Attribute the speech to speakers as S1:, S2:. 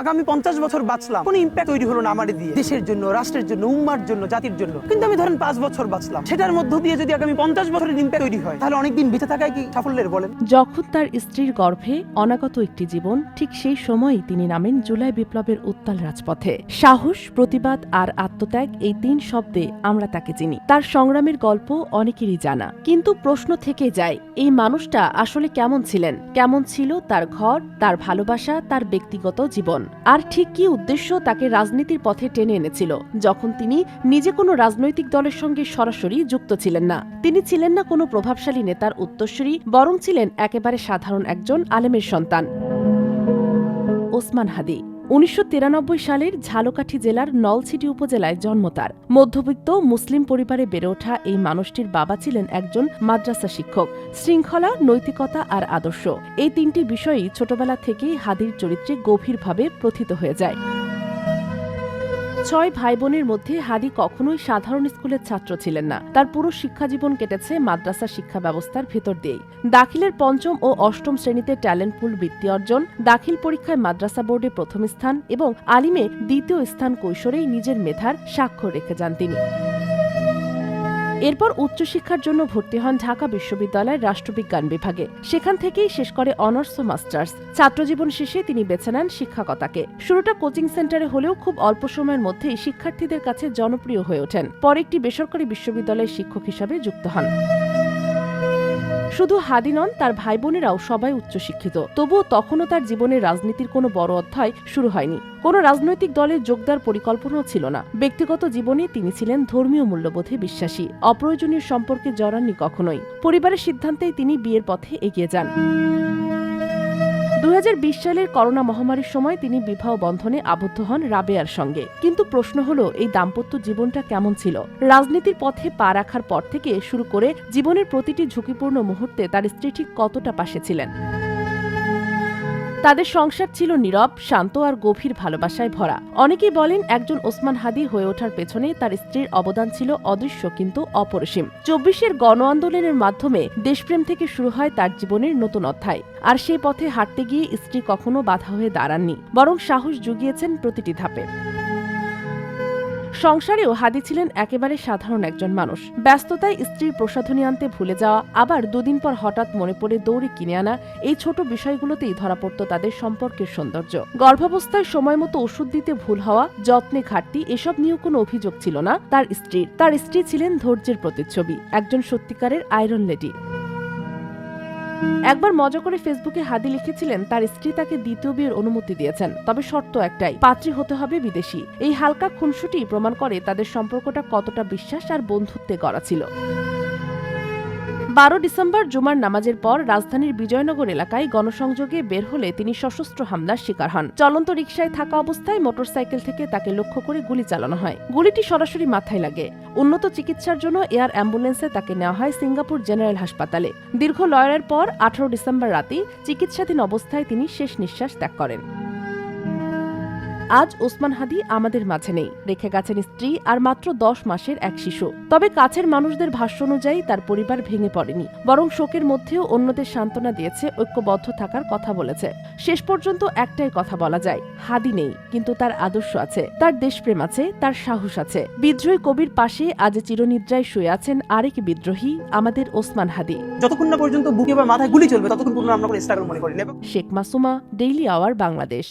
S1: আগামী 50 বছর বাঁচলাম, কোনো ইম্প্যাক্ট তৈরি হলো না আমার দিয়ে, দেশের জন্য, রাষ্ট্রের জন্য, উম্মার জন্য, জাতির জন্য। কিন্তু আমি ধরেন 5 বছর বাঁচলাম, সেটার মধ্য দিয়ে যদি আগামী 50 বছরের ইম্প্যাক্ট তৈরি হয়, তাহলে অনেকদিন বেঁচে থাকায় কি সাফল্যের বলেন?
S2: যখন তার স্ত্রীর গর্ভে অনাগত একটি জীবন, ঠিক সেই সময়ই তিনি নামেন জুলাই বিপ্লবের উত্তাল রাজপথে। সাহস, প্রতিবাদ আর আত্মত্যাগ, এই 3 শব্দে আমরা তাকে চিনি। তার সংগ্রামের গল্প অনেকেরই জানা, কিন্তু প্রশ্ন থেকে যায়, এই মানুষটা আসলে কেমন ছিলেন? কেমন ছিল তার ঘর, তার ভালোবাসা, তার ব্যক্তিগত জীবন? আর ঠিক কি উদ্দেশ্য তাকে রাজনীতির পথে টেনে এনেছিল, যখন তিনি নিজে কোনো রাজনৈতিক দলের সঙ্গে সরাসরি যুক্ত ছিলেন না? তিনি ছিলেন না কোনো প্রভাবশালী নেতার উত্তরসূরি, বরং ছিলেন একেবারে সাধারণ একজন আলেমের সন্তান। ওসমান হাদি 1993 সালের ঝালকাঠি জেলার নলছিটি উপজেলায় জন্ম তার। মধ্যবিত্ত মুসলিম পরিবারে বেড়ে ওঠা এই মানুষটির বাবা ছিলেন একজন মাদ্রাসা শিক্ষক। শৃঙ্খলা, নৈতিকতা আর আদর্শ, এই 3টি বিষয়ই ছোটবেলা থেকেই হাদির চরিত্রে গভীরভাবে প্রথিত হয়ে যায়। 6 ভাই বোনের মধ্যে হাদি কখনোই সাধারণ স্কুলের ছাত্র ছিলেন না। তার পুরো শিক্ষাজীবন কেটেছে মাদ্রাসা শিক্ষা ব্যবস্থার ভেতর দিয়েই। দাখিলের 5ম ও 8ম শ্রেণীতে ট্যালেন্ট পুল বৃত্তি অর্জন, দাখিল পরীক্ষায় মাদ্রাসা বোর্ডে 1ম স্থান এবং আলিমে 2য় স্থান কৈশোরেই নিজের মেধার স্বাক্ষর রেখে যান তিনি। এরপর উচ্চশিক্ষার জন্য ভর্তি হন ঢাকা বিশ্ববিদ্যালয়ের রাষ্ট্রবিজ্ঞান বিভাগে। সেখান থেকেই শেষ করে অনার্স ও মাস্টার্স। ছাত্রজীবন শেষে তিনি বেছে নেন শিক্ষকতাকে। শুরুটা কোচিং সেন্টারে হলেও খুব অল্প সময়ের মধ্যেই শিক্ষার্থীদের কাছে জনপ্রিয় হয়ে ওঠেন। পরে একটি বেসরকারি বিশ্ববিদ্যালয়ের শিক্ষক হিসাবে যুক্ত হন। শুধু হাদি নন, তার ভাই বোনেরাও সবাই উচ্চশিক্ষিত। তবুও তখনও তার জীবনের রাজনীতির কোনো বড় অধ্যায় শুরু হয়নি। কোনো রাজনৈতিক দলে যোগ দেওয়ার পরিকল্পনাও ছিল না। ব্যক্তিগত জীবনে তিনি ছিলেন ধর্মীয় মূল্যবোধে বিশ্বাসী, অপ্রয়োজনীয় সম্পর্কে জড়াননি কখনোই। পরিবারের সিদ্ধান্তেই তিনি বিয়ের পথে এগিয়ে যান। 2020 সালের করোনা মহামারীর সময় তিনি বিবাহ বন্ধনে আবদ্ধ হন রাবেয়ার সঙ্গে। কিন্তু প্রশ্ন হলো, এই দাম্পত্য জীবনটা কেমন ছিল? রাজনীতির পথে পা রাখার পর থেকে শুরু করে জীবনের প্রতিটি ঝুঁকিপূর্ণ মুহূর্তে তার স্ত্রী ঠিক কতটা পাশে ছিলেন? তাদের সংসার ছিল নীরব, শান্ত আর গভীর ভালোবাসায় ভরা। অনেকেই বলেন, একজন ওসমান হাদি হয়ে ওঠার পেছনে তার স্ত্রীর অবদান ছিল অদৃশ্য কিন্তু অপরিসীম। 24-এর গণ আন্দোলনের মাধ্যমে দেশপ্রেম থেকে শুরু হয় তার জীবনের নতুন অধ্যায়। আর সেই পথে হাঁটতে গিয়ে স্ত্রী কখনো বাধা হয়ে দাঁড়াননি, বরং সাহস জুগিয়েছেন প্রতিটি ধাপে। সংসারেও হাদি ছিলেন একেবারে সাধারণ একজন মানুষ। ব্যস্ততায় স্ত্রীর প্রসাধনী আনতে ভুলে যাওয়া, আবার 2 দিন পর হঠাৎ মনে পড়ে দৌড়ে কিনে আনা, এই ছোট বিষয়গুলোতেই ধরা পড়ত তাদের সম্পর্কের সৌন্দর্য। গর্ভাবস্থায় সময় মতো ওষুধ দিতে ভুল হওয়া, যত্নে ঘাটতি, এসব নিয়েও কোনো অভিযোগ ছিল না তার স্ত্রীর। তার স্ত্রী ছিলেন ধৈর্যের প্রতিচ্ছবি, একজন সত্যিকারের আয়রন লেডি। একবার মজা করে ফেসবুকে হাদি লিখেছিলেন, তার স্ত্রী তাকে 2য় বিয়ের অনুমতি দিয়েছেন, তবে শর্ত একটাই, পাত্রী হতে হবে বিদেশি। এই হালকা খুনসুটি প্রমাণ করে তাদের সম্পর্কটা কতটা বিশ্বাস আর বন্ধুত্বে গড়া ছিল। 12 ডিসেম্বর জুমার নামাজের পর রাজধানীর বিজয়নগর এলাকায় গণসংযোগে বের হলে তিনি সশস্ত্র হামলার শিকার হন। চলন্ত রিকশায় থাকা অবস্থায় মোটরসাইকেল থেকে তাকে লক্ষ্য করে গুলি চালানো হয়। গুলিটি সরাসরি মাথায় লাগে। উন্নত চিকিৎসার জন্য এয়ার অ্যাম্বুলেন্সে তাকে নেওয়া হয় সিঙ্গাপুর জেনারেল হাসপাতালে। দীর্ঘ লড়াইয়ের পর 18 ডিসেম্বর রাতে চিকিৎসাধীন অবস্থায় তিনি শেষ নিঃশ্বাস ত্যাগ করেন। আজ ওসমান হাদি আমাদের মাঝে নেই, রেখে গেছেন স্ত্রী আর মাত্র 10 মাসের এক শিশু। তবে কাছের মানুষদের ভাষ্য অনুযায়ী তার পরিবার ভেঙে পড়েনি, বরং শোকের মধ্যেও অন্যদের সান্ত্বনা দিয়েছে, ঐক্যবদ্ধ থাকার কথা বলেছে। শেষ পর্যন্ত একটাই কথা বলা যায়, হাদি নেই, কিন্তু তার আদর্শ আছে, তার দেশপ্রেম আছে, তার সাহস আছে। বিদ্রোহী কবির পাশে আজ চিরনিদ্রায় শুয়ে আছেন আরেক বিদ্রোহী, আমাদের ওসমান হাদি।
S1: যতক্ষণ না পর্যন্ত বুকে বা মাথায় গুলি চলবে, ততক্ষণ পর্যন্ত আমরা কোনো স্ট্রাগল মনে করি না।
S2: Sheikh Masuma, daily our, Bangladesh.